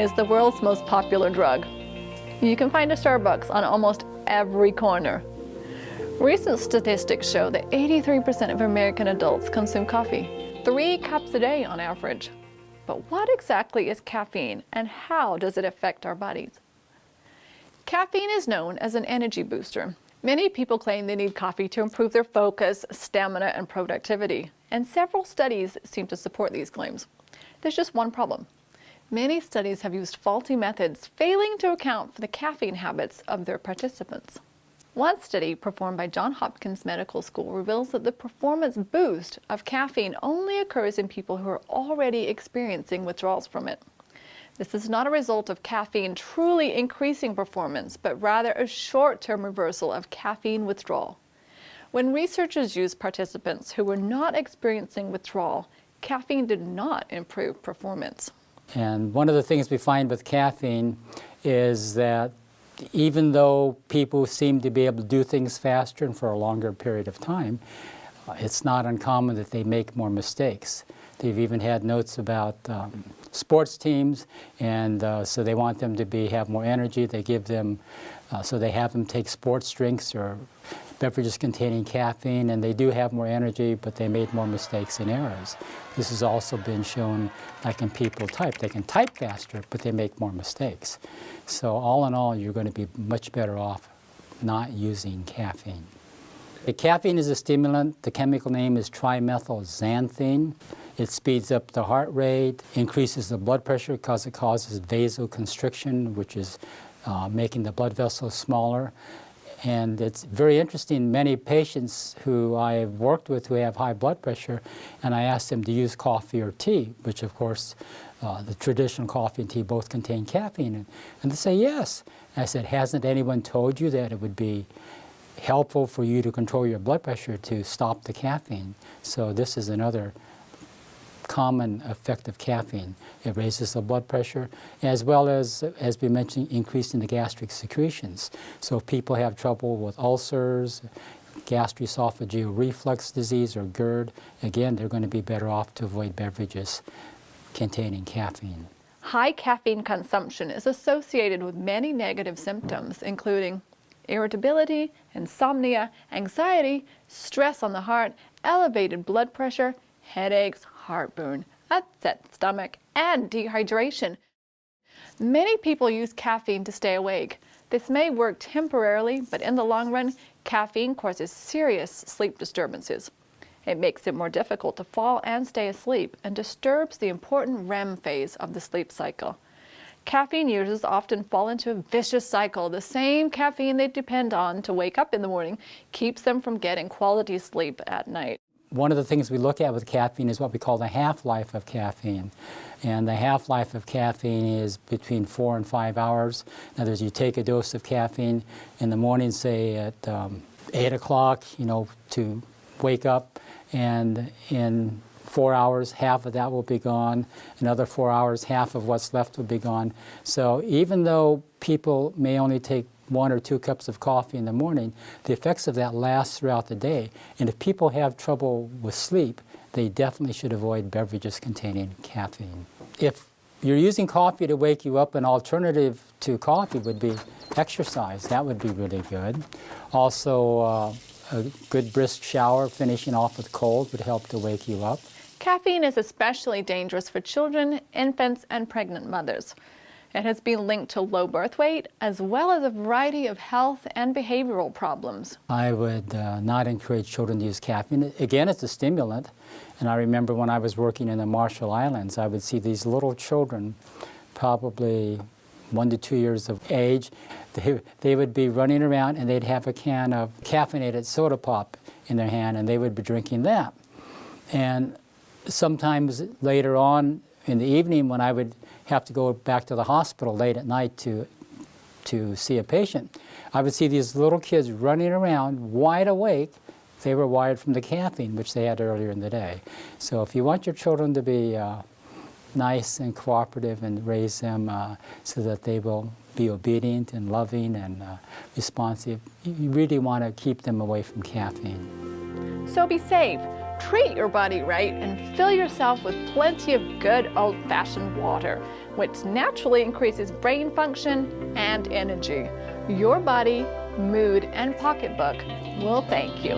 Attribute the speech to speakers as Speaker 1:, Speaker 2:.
Speaker 1: is the world's most popular drug. You can find a Starbucks on almost every corner. Recent statistics show that 83% of American adults consume coffee, 3 cups a day on average. But what exactly is caffeine and how does it affect our bodies? Caffeine is known as an energy booster. Many people claim they need coffee to improve their focus, stamina, and productivity, and several studies seem to support these claims. There's just one problem. Many studies have used faulty methods, failing to account for the caffeine habits of their participants. One study performed by Johns Hopkins Medical School reveals that the performance boost of caffeine only occurs in people who are already experiencing withdrawals from it. This is not a result of caffeine truly increasing performance, but rather a short-term reversal of caffeine withdrawal. When researchers used participants who were not experiencing withdrawal, caffeine did not improve performance.
Speaker 2: And one of the things we find with caffeine is that even though people seem to be able to do things faster and for a longer period of time, it's not uncommon that they make more mistakes. They've even had notes about sports teams, and so they want them to have more energy. They give them, so they have them take sports drinks or beverages containing caffeine, and they do have more energy, but they made more mistakes and errors. This has also been shown, like in people type. They can type faster, but they make more mistakes. So all in all, you're going to be much better off not using caffeine. The caffeine is a stimulant. The chemical name is trimethylxanthine. It speeds up the heart rate, increases the blood pressure because it causes vasoconstriction, which is making the blood vessels smaller. And it's very interesting, many patients who I've worked with who have high blood pressure, and I ask them to use coffee or tea, which of course the traditional coffee and tea both contain caffeine. And they say yes. I said, hasn't anyone told you that it would be helpful for you to control your blood pressure to stop the caffeine? So this is another common effect of caffeine. It raises the blood pressure, as well as we mentioned, increasing the gastric secretions. So if people have trouble with ulcers, gastroesophageal reflux disease, or GERD, again, they're going to be better off to avoid beverages containing caffeine.
Speaker 1: High caffeine consumption is associated with many negative symptoms, including irritability, insomnia, anxiety, stress on the heart, elevated blood pressure, headaches, heartburn, upset stomach, and dehydration. Many people use caffeine to stay awake. This may work temporarily, but in the long run, caffeine causes serious sleep disturbances. It makes it more difficult to fall and stay asleep and disturbs the important REM phase of the sleep cycle. Caffeine users often fall into a vicious cycle. The same caffeine they depend on to wake up in the morning keeps them from getting quality sleep at night.
Speaker 2: One of the things we look at with caffeine is what we call the half-life of caffeine. And the half-life of caffeine is between 4 and 5 hours. In other words, you take a dose of caffeine in the morning, say at 8 o'clock, to wake up, and in 4 hours, half of that will be gone. Another 4 hours, half of what's left will be gone. So even though people may only take 1 or 2 cups of coffee in the morning, the effects of that last throughout the day. And if people have trouble with sleep, they definitely should avoid beverages containing caffeine. If you're using coffee to wake you up, an alternative to coffee would be exercise. That would be really good. Also, a good brisk shower, finishing off with cold, would help to wake you up.
Speaker 1: Caffeine is especially dangerous for children, infants, and pregnant mothers. It has been linked to low birth weight, as well as a variety of health and behavioral problems.
Speaker 2: I would not encourage children to use caffeine. Again, it's a stimulant. And I remember when I was working in the Marshall Islands, I would see these little children, probably 1 to 2 years of age. They would be running around and they'd have a can of caffeinated soda pop in their hand, and they would be drinking that. And sometimes later on in the evening, when I would have to go back to the hospital late at night to see a patient, I would see these little kids running around wide awake. They were wired from the caffeine, which they had earlier in the day. So if you want your children to be nice and cooperative and raise them so that they will be obedient and loving and responsive, you really want to keep them away from caffeine.
Speaker 1: So be safe. treat your body right and fill yourself with plenty of good old-fashioned water, which naturally increases brain function and energy. Your body, mood, and pocketbook will thank you.